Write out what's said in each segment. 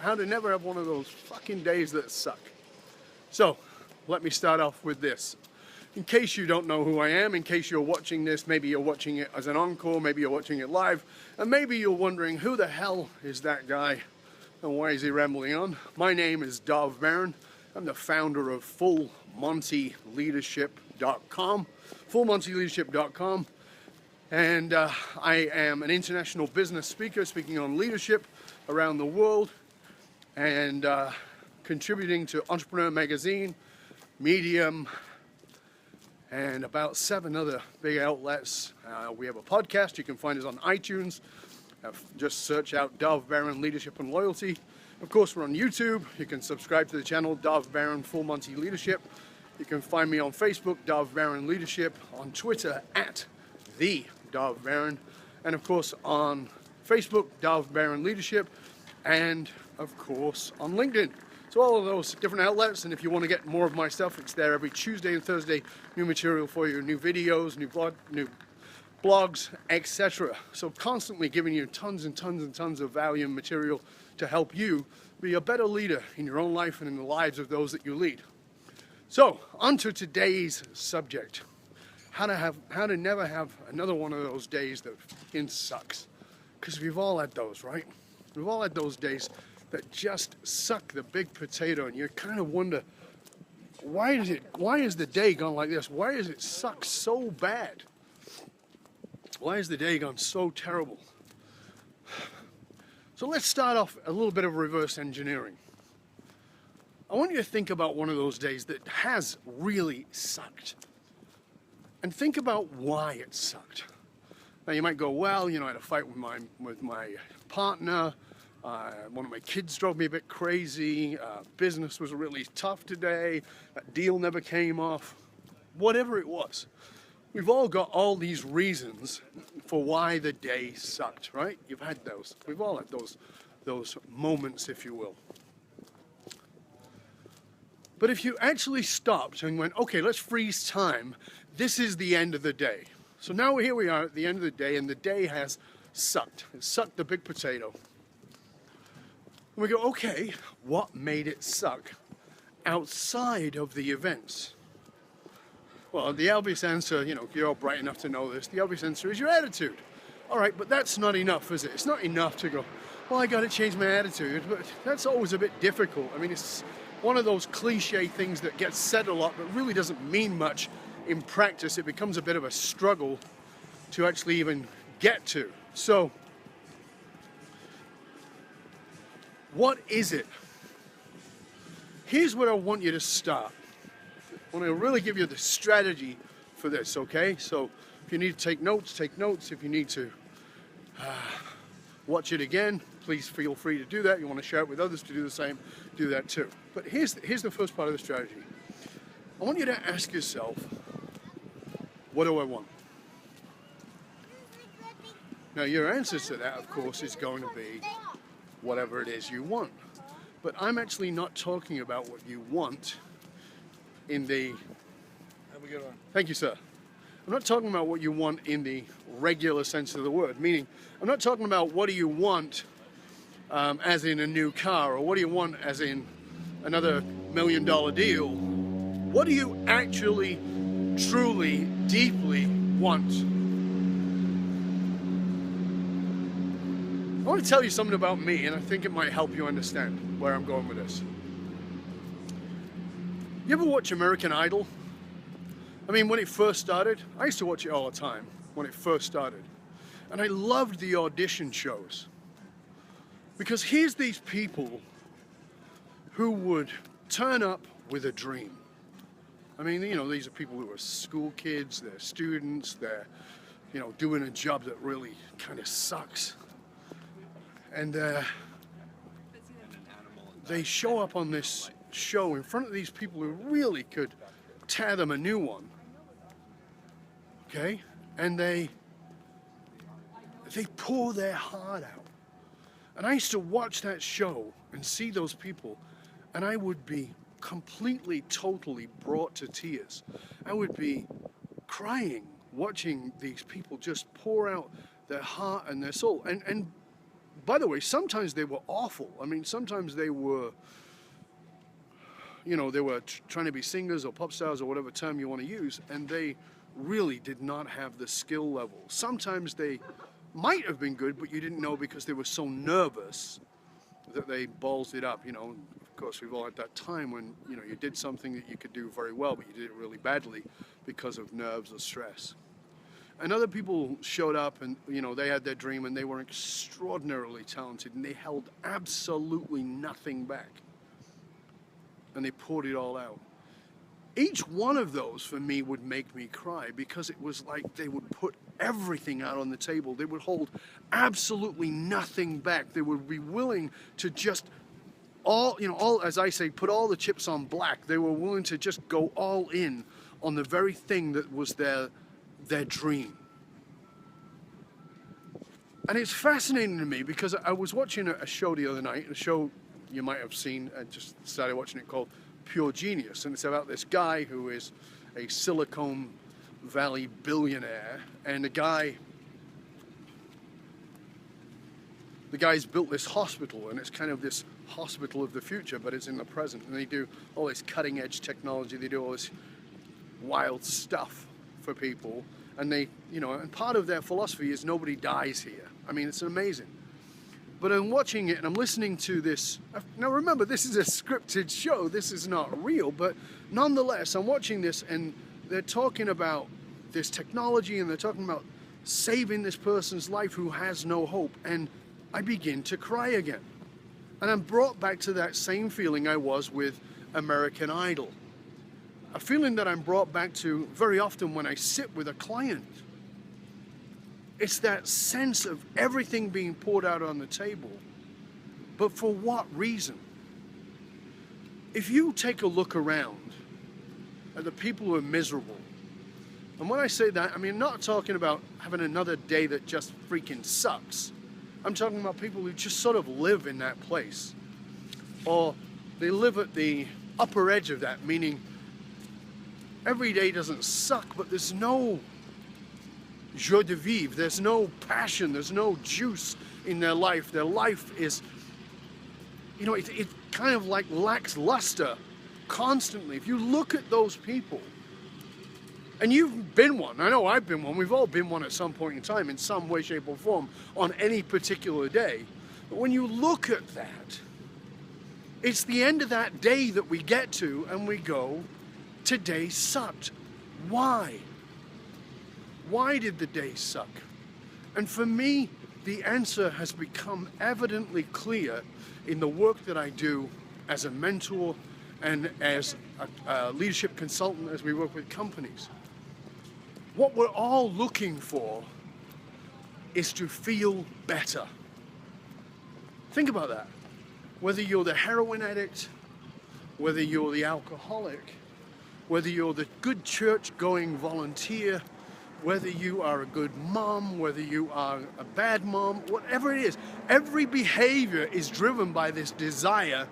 how to never have one of those fucking days that suck. So, let me start off with this. In case you don't know who I am, in case you're watching this, maybe you're watching it as an encore, maybe you're watching it live, and maybe you're wondering, who the hell is that guy and why is he rambling on? My name is Dov Baron. I'm the founder of FullMontyLeadership.com, FullMontyLeadership.com, and I am an international business speaker speaking on leadership around the world and contributing to Entrepreneur Magazine, Medium, and about 7 other big outlets. We have a podcast. You can find us on iTunes. Just search out Dov Baron Leadership and Loyalty. Of course, we're on YouTube. You can subscribe to the channel Dov Baron Full Monty Leadership. You can find me on Facebook, Dov Baron Leadership, on Twitter at the Dov Baron, and of course on Facebook, Dov Baron Leadership, and of course on LinkedIn. So all of those different outlets, and if you want to get more of my stuff, it's there every Tuesday and Thursday. New material for you, new videos, new blogs, etc. So constantly giving you tons and tons and tons of value and material to help you be a better leader in your own life and in the lives of those that you lead. So, on to today's subject. How to never have another one of those days that fucking sucks. Because we've all had those, right? We've all had those days that just suck the big potato, and you kind of wonder, why is the day gone like this? Why does it suck so bad? Why is the day gone so terrible? So let's start off a little bit of reverse engineering. I want you to think about one of those days that has really sucked. And think about why it sucked. Now you might go, well, you know, I had a fight with my partner. One of my kids drove me a bit crazy. Business was really tough today. That deal never came off. Whatever it was. We've all got all these reasons for why the day sucked, right? You've had those. We've all had those moments, if you will. But if you actually stopped and went, okay, let's freeze time. This is the end of the day. So now here we are at the end of the day, and the day has sucked. It sucked the big potato. And we go, okay, what made it suck outside of the events? Well, the obvious answer, you know, you're all bright enough to know this, the obvious answer is your attitude. All right, but that's not enough, is it? It's not enough to go, well, I got to change my attitude, but that's always a bit difficult. I mean, it's one of those cliche things that gets said a lot, but really doesn't mean much in practice. It becomes a bit of a struggle to actually even get to. So, what is it? Here's where I want you to start. I want to really give you the strategy for this, okay? So if you need to take notes, take notes. If you need to watch it again, please feel free to do that. You want to share it with others to do the same, do that too. But here's the first part of the strategy. I want you to ask yourself, what do I want? Now your answer to that, of course, is going to be whatever it is you want. But I'm actually not talking about what you want in the... Have a good one. Thank you, sir. I'm not talking about what you want in the regular sense of the word, meaning I'm not talking about what do you want as in a new car, or what do you want as in another $1 million deal. What do you actually, truly, deeply want? I want to tell you something about me, and I think it might help you understand where I'm going with this. You ever watch American Idol? I mean, when it first started, I used to watch it all the time when it first started. And I loved the audition shows. Because here's these people who would turn up with a dream. I mean, you know, these are people who are school kids, they're students, they're, you know, doing a job that really kind of sucks. And they show up on this show in front of these people who really could tear them a new one. Okay? And they pour their heart out. And I used to watch that show and see those people, and I would be completely, totally brought to tears. I would be crying watching these people just pour out their heart and their soul. And by the way, sometimes they were awful. I mean, sometimes they were, they were trying to be singers or pop stars or whatever term you want to use, and they really did not have the skill level. Sometimes they might have been good, but you didn't know because they were so nervous that they ballsed it up. Of course, we've all had that time when, you did something that you could do very well, but you did it really badly because of nerves or stress. And other people showed up and, they had their dream and they were extraordinarily talented and they held absolutely nothing back. And they poured it all out. Each one of those for me would make me cry because it was like they would put everything out on the table. They would hold absolutely nothing back. They would be willing to just all, as I say, put all the chips on black. They were willing to just go all in on the very thing that was their dream. And it's fascinating to me because I was watching a show the other night, a show you might have seen, I just started watching it, called Pure Genius, and it's about this guy who is a Silicon Valley billionaire, and the guy's built this hospital, and it's kind of this hospital of the future, but it's in the present, and they do all this cutting edge technology, they do all this wild stuff for people, and and part of their philosophy is nobody dies here. I mean, it's amazing. But I'm watching it and I'm listening to this. Now remember, this is a scripted show. This is not real. But nonetheless, I'm watching this and they're talking about this technology and they're talking about saving this person's life who has no hope. And I begin to cry again. And I'm brought back to that same feeling I was with American Idol. A feeling that I'm brought back to very often when I sit with a client. It's that sense of everything being poured out on the table. But for what reason? If you take a look around at the people who are miserable, and when I say that, I mean, I'm not talking about having another day that just freaking sucks. I'm talking about people who just sort of live in that place. Or they live at the upper edge of that, meaning every day doesn't suck, but there's no joie de vivre, there's no passion, there's no juice in their life. Their life is, it kind of like lacks luster constantly. If you look at those people, and you've been one, I know I've been one, we've all been one at some point in time, in some way, shape or form, on any particular day. But when you look at that, it's the end of that day that we get to and we go, today sucked. Why? Why did the day suck? And for me, the answer has become evidently clear in the work that I do as a mentor and as a leadership consultant as we work with companies. What we're all looking for is to feel better. Think about that. Whether you're the heroin addict, whether you're the alcoholic, whether you're the good church-going volunteer, whether you are a good mom, whether you are a bad mom, whatever it is, every behavior is driven by this desire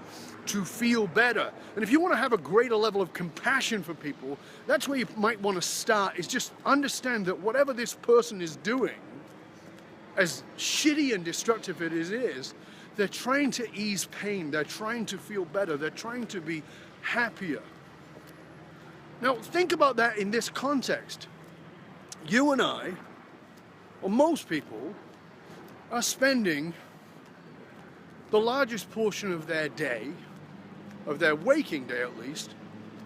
to feel better. And if you want to have a greater level of compassion for people, that's where you might want to start, is just understand that whatever this person is doing, as shitty and destructive it is, they're trying to ease pain, they're trying to feel better, they're trying to be happier. Now, think about that in this context. You and I, or most people, are spending the largest portion of their day, of their waking day at least,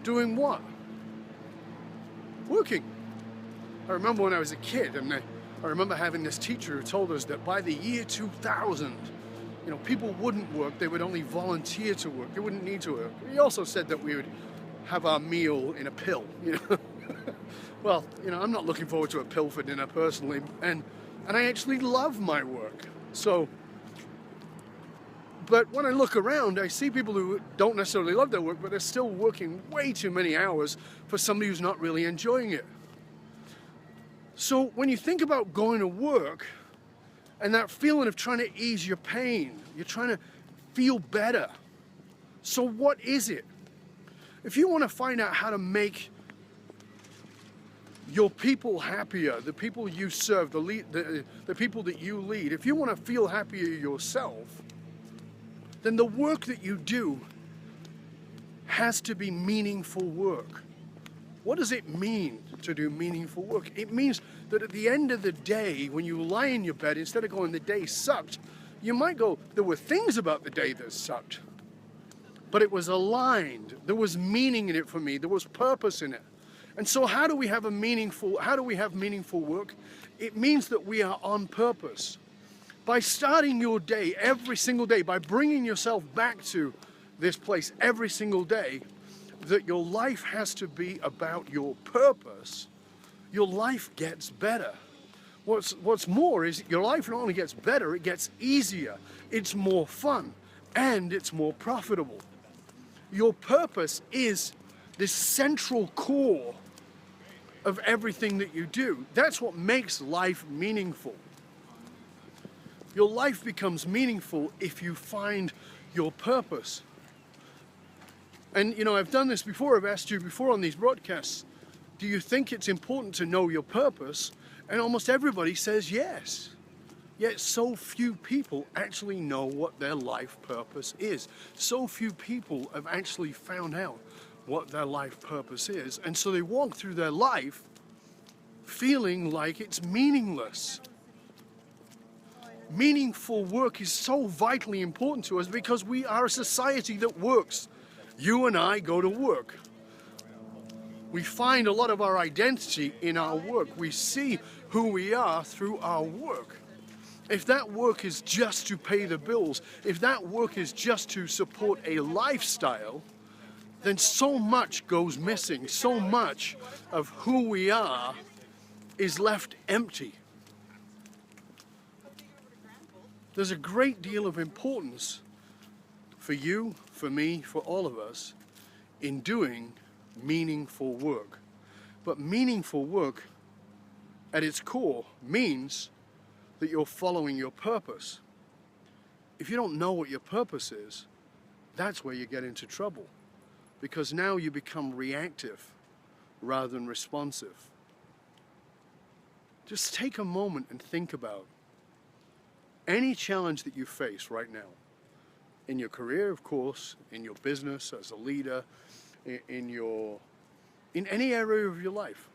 doing what? Working. I remember when I was a kid, and I remember having this teacher who told us that by the year 2000, people wouldn't work, they would only volunteer to work, they wouldn't need to work. He also said that we would have our meal in a pill, Well, I'm not looking forward to a pill for dinner personally, and I actually love my work. But when I look around, I see people who don't necessarily love their work, but they're still working way too many hours for somebody who's not really enjoying it. So when you think about going to work and that feeling of trying to ease your pain, you're trying to feel better. So what is it? If you want to find out how to make your people happier, the people you serve, the people that you lead, if you want to feel happier yourself, then the work that you do has to be meaningful work. What does it mean to do meaningful work? It means that at the end of the day, when you lie in your bed, instead of going, the day sucked, you might go, there were things about the day that sucked, but it was aligned. There was meaning in it for me. There was purpose in it. And so how do we have meaningful work? It means that we are on purpose. By starting your day every single day, by bringing yourself back to this place every single day, that your life has to be about your purpose, your life gets better. What's more is your life not only gets better, it gets easier, it's more fun, and it's more profitable. Your purpose is this central core of everything that you do. That's what makes life meaningful. Your life becomes meaningful if you find your purpose. And you know, I've done this before, I've asked you before on these broadcasts, do you think it's important to know your purpose? And almost everybody says yes. Yet so few people actually know what their life purpose is. So few people have actually found out what their life purpose is. And so they walk through their life feeling like it's meaningless. Meaningful work is so vitally important to us because we are a society that works. You and I go to work. We find a lot of our identity in our work. We see who we are through our work. If that work is just to pay the bills, if that work is just to support a lifestyle, then so much goes missing. So much of who we are is left empty. There's a great deal of importance for you, for me, for all of us in doing meaningful work. But meaningful work at its core means that you're following your purpose. If you don't know what your purpose is, that's where you get into trouble, because now you become reactive rather than responsive. Just take a moment and think about any challenge that you face right now, in your career, of course, in your business, as a leader, in any area of your life.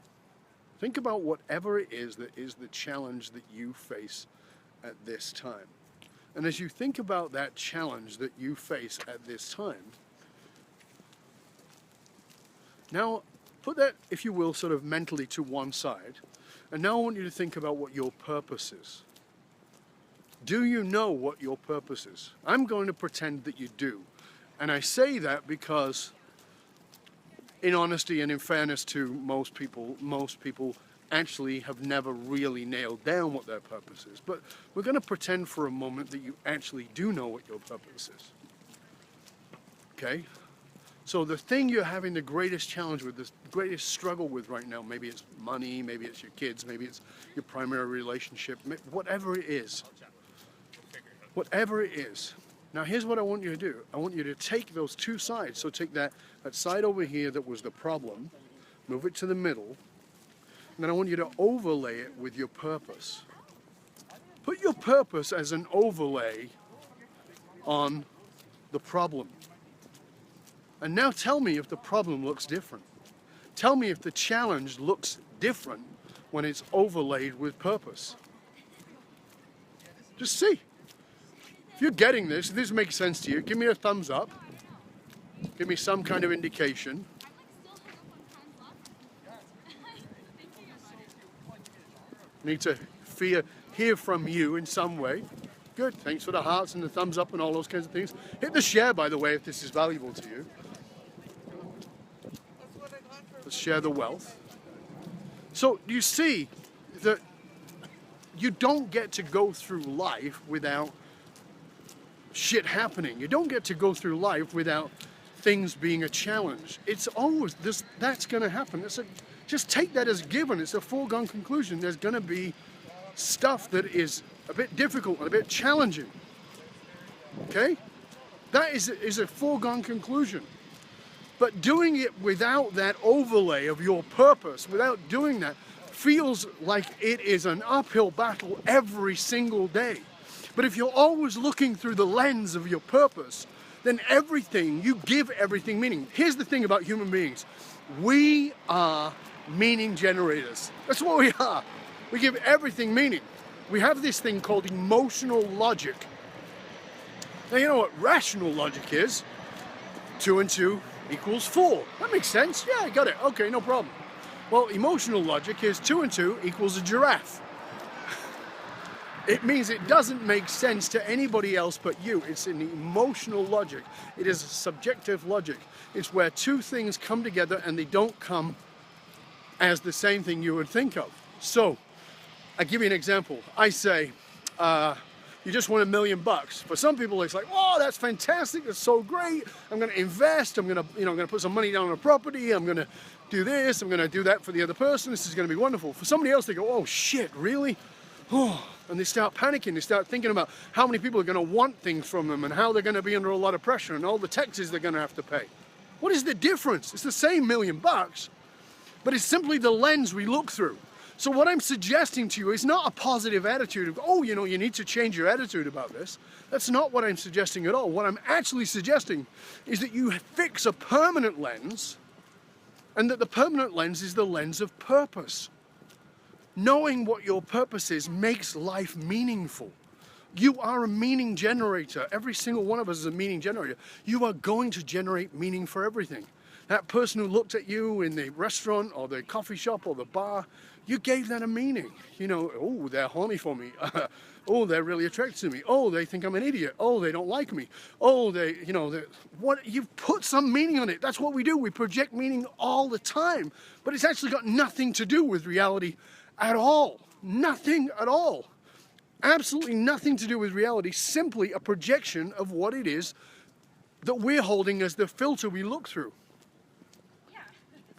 Think about whatever it is that is the challenge that you face at this time. And as you think about that challenge that you face at this time, now put that, if you will, sort of mentally to one side. And now I want you to think about what your purpose is. Do you know what your purpose is? I'm going to pretend that you do. And I say that because, in honesty and in fairness to most people actually have never really nailed down what their purpose is. But we're going to pretend for a moment that you actually do know what your purpose is. Okay? So the thing you're having the greatest challenge with, the greatest struggle with right now, maybe it's money, maybe it's your kids, maybe it's your primary relationship, whatever it is. Whatever it is. Now here's what I want you to do. I want you to take those two sides. So take that side over here that was the problem, move it to the middle, and then I want you to overlay it with your purpose. Put your purpose as an overlay on the problem. And now tell me if the problem looks different. Tell me if the challenge looks different when it's overlaid with purpose. Just see. If you're getting this, if this makes sense to you, give me a thumbs up. Give me some kind of indication. Need to hear from you in some way. Good, thanks for the hearts and the thumbs up and all those kinds of things. Hit the share, by the way, if this is valuable to you. Let's share the wealth. So you see that you don't get to go through life without shit happening. You don't get to go through life without things being a challenge. It's always this. That's going to happen. Just take that as given. It's a foregone conclusion. There's going to be stuff that is a bit difficult and a bit challenging. Okay? That is a foregone conclusion. But doing it without that overlay of your purpose, without doing that, feels like it is an uphill battle every single day. But if you're always looking through the lens of your purpose, then you give everything meaning. Here's the thing about human beings. We are meaning generators. That's what we are. We give everything meaning. We have this thing called emotional logic. Now, you know what rational logic is? 2 and 2 equals 4. That makes sense. Yeah, I got it. Okay, no problem. Well, emotional logic is 2 and 2 equals a giraffe. It means it doesn't make sense to anybody else but you. It's an emotional logic. It is a subjective logic. It's where two things come together and they don't come as the same thing you would think of. So, I give you an example. I say, you just won $1 million. For some people, it's like, oh, that's fantastic. That's so great. I'm going to invest. I'm going to put some money down on a property. I'm going to do this. I'm going to do that for the other person. This is going to be wonderful. For somebody else, they go, oh shit, really? Oh, and they start panicking. They start thinking about how many people are going to want things from them and how they're going to be under a lot of pressure and all the taxes they're going to have to pay. What is the difference? It's the same $1 million, but it's simply the lens we look through. So what I'm suggesting to you is not a positive attitude of, oh, you need to change your attitude about this. That's not what I'm suggesting at all. What I'm actually suggesting is that you fix a permanent lens, and that the permanent lens is the lens of purpose. Knowing what your purpose is makes life meaningful. You are a meaning generator. Every single one of us is a meaning generator. You are going to generate meaning for everything. That person who looked at you in the restaurant or the coffee shop or the bar, you gave that a meaning. Oh, they're horny for me. Oh, they're really attracted to me. Oh, they think I'm an idiot. Oh, they don't like me. Oh, you've put some meaning on it. That's what we do. We project meaning all the time. But it's actually got nothing to do with reality at all. Nothing at all. Absolutely nothing to do with reality. Simply a projection of what it is that we're holding as the filter we look through.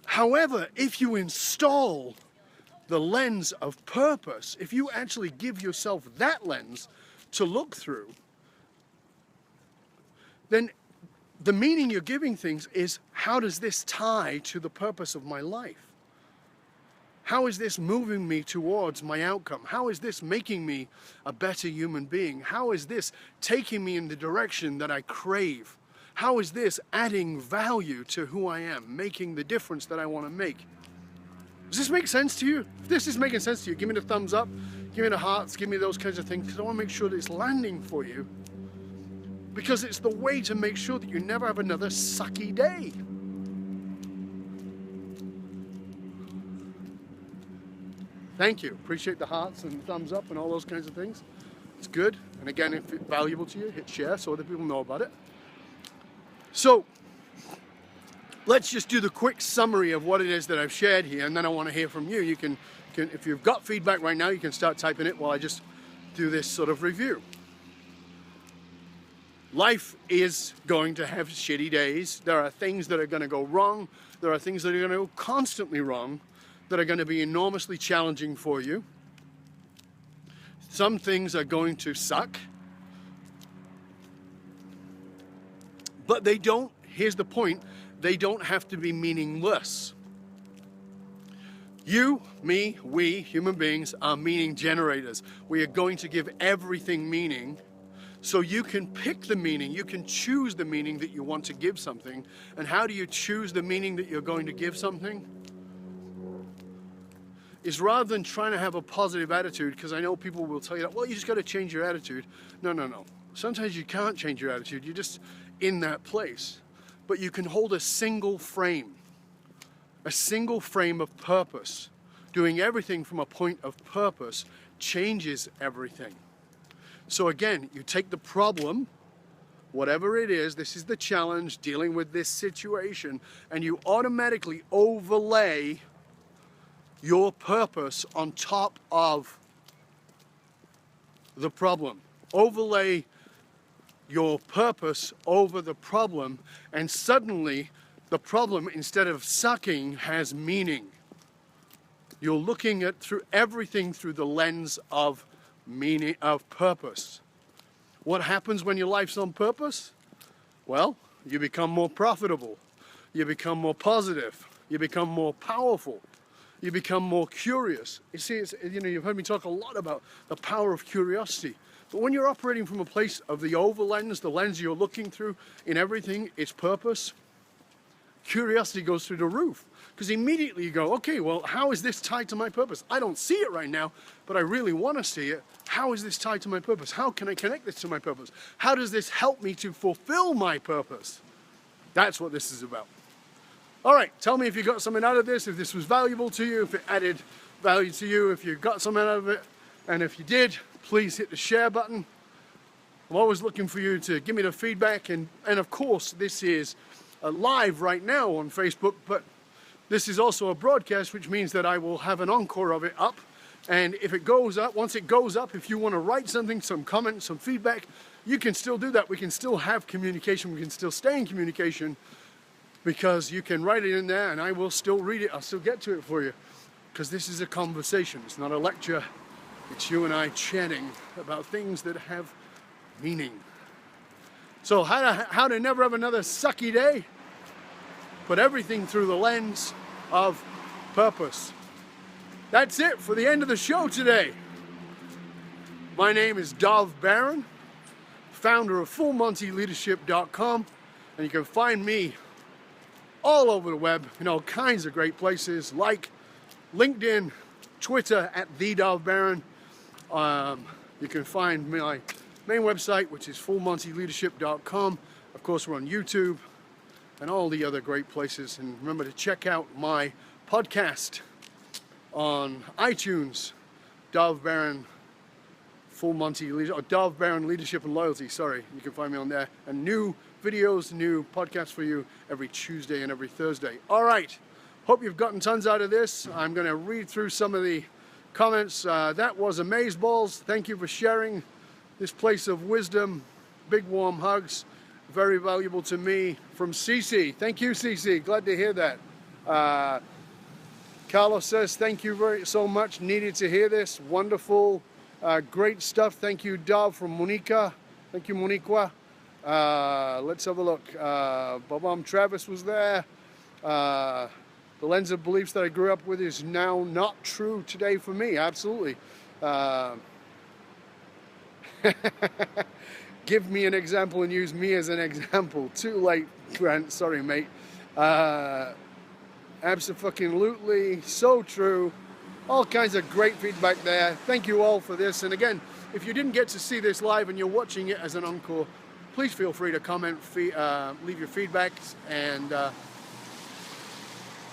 However, if you install the lens of purpose, if you actually give yourself that lens to look through, then the meaning you're giving things is, how does this tie to the purpose of my life? How is this moving me towards my outcome? How is this making me a better human being? How is this taking me in the direction that I crave? How is this adding value to who I am, making the difference that I want to make? Does this make sense to you? If this is making sense to you, give me the thumbs up, give me the hearts, give me those kinds of things, because I want to make sure that it's landing for you. Because it's the way to make sure that you never have another sucky day. Thank you. Appreciate the hearts and thumbs up and all those kinds of things. It's good. And again, if it's valuable to you, hit share so other people know about it. So, let's just do the quick summary of what it is that I've shared here, and then I want to hear from you. You can, if you've got feedback right now, you can start typing it while I just do this sort of review. Life is going to have shitty days. There are things that are going to go wrong. There are things that are going to go constantly wrong that are going to be enormously challenging for you. Some things are going to suck. But they don't, here's the point, they don't have to be meaningless. You, me, we, human beings, are meaning generators. We are going to give everything meaning, so you can pick the meaning, you can choose the meaning that you want to give something. And how do you choose the meaning that you're going to give something? Is rather than trying to have a positive attitude, because I know people will tell you that, well, you just got to change your attitude. No. Sometimes you can't change your attitude. You're just in that place. But you can hold a single frame of purpose. Doing everything from a point of purpose changes everything. So again, you take the problem, whatever it is, this is the challenge, dealing with this situation, and you automatically overlay your purpose on top of the problem. Overlay your purpose over the problem, and suddenly the problem, instead of sucking, has meaning. You're looking at through everything through the lens of meaning, of purpose. What happens when your life's on purpose? Well, you become more profitable. You become more positive. You become more powerful. You become more curious. You see, you've heard me talk a lot about the power of curiosity. But when you're operating from a place of the over lens, the lens you're looking through in everything, its purpose, curiosity goes through the roof. Because immediately you go, okay, well, how is this tied to my purpose? I don't see it right now, but I really want to see it. How is this tied to my purpose? How can I connect this to my purpose? How does this help me to fulfill my purpose? That's what this is about. All right, tell me if you got something out of this, if this was valuable to you, if it added value to you, if you got something out of it. And if you did, please hit the share button. I'm always looking for you to give me the feedback. And of course, this is live right now on Facebook, but this is also a broadcast, which means that I will have an encore of it up. And if it goes up, once it goes up, if you want to write something, some comments, some feedback, you can still do that. We can still have communication. We can still stay in communication because you can write it in there and I will still read it. I'll still get to it for you because this is a conversation. It's not a lecture. It's you and I chatting about things that have meaning. So how to never have another sucky day? Put everything through the lens of purpose. That's it for the end of the show today. My name is Dov Baron, founder of FullMontyLeadership.com, and you can find me all over the web in all kinds of great places like LinkedIn, Twitter at @TheDovBaron. You can find my main website, which is FullMontyLeadership.com. Of course, we're on YouTube and all the other great places. And remember to check out my podcast on iTunes, Dov Baron Full Monty Leadership, or Dov Baron Leadership and Loyalty. Sorry, you can find me on there. And new videos, new podcasts for you every Tuesday and every Thursday. All right. Hope you've gotten tons out of this. I'm going to read through some of the comments. That was Amazeballs. Thank you for sharing this place of wisdom. Big warm hugs. Very valuable to me from Cece. Thank you, Cece. Glad to hear that. Carlos says, thank you so much. Needed to hear this. Wonderful. Great stuff. Thank you, Dov, from Monica. Thank you, Moniqua. Let's have a look. Babam Travis was there. The lens of beliefs that I grew up with is now not true today for me. Absolutely. Give me an example and use me as an example. Too late, Grant. Sorry, mate. Abso-fucking-lutely. So true. All kinds of great feedback there. Thank you all for this. And again, if you didn't get to see this live and you're watching it as an encore, please feel free to comment, leave your feedback, and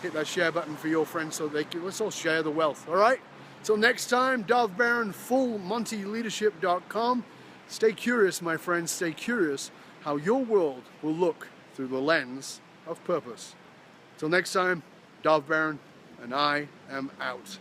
hit that share button for your friends so let's all share the wealth. All right? Till next time, Dov Baron, FullMontyLeadership.com. Stay curious, my friends. Stay curious how your world will look through the lens of purpose. Till next time, Dov Baron, and I am out.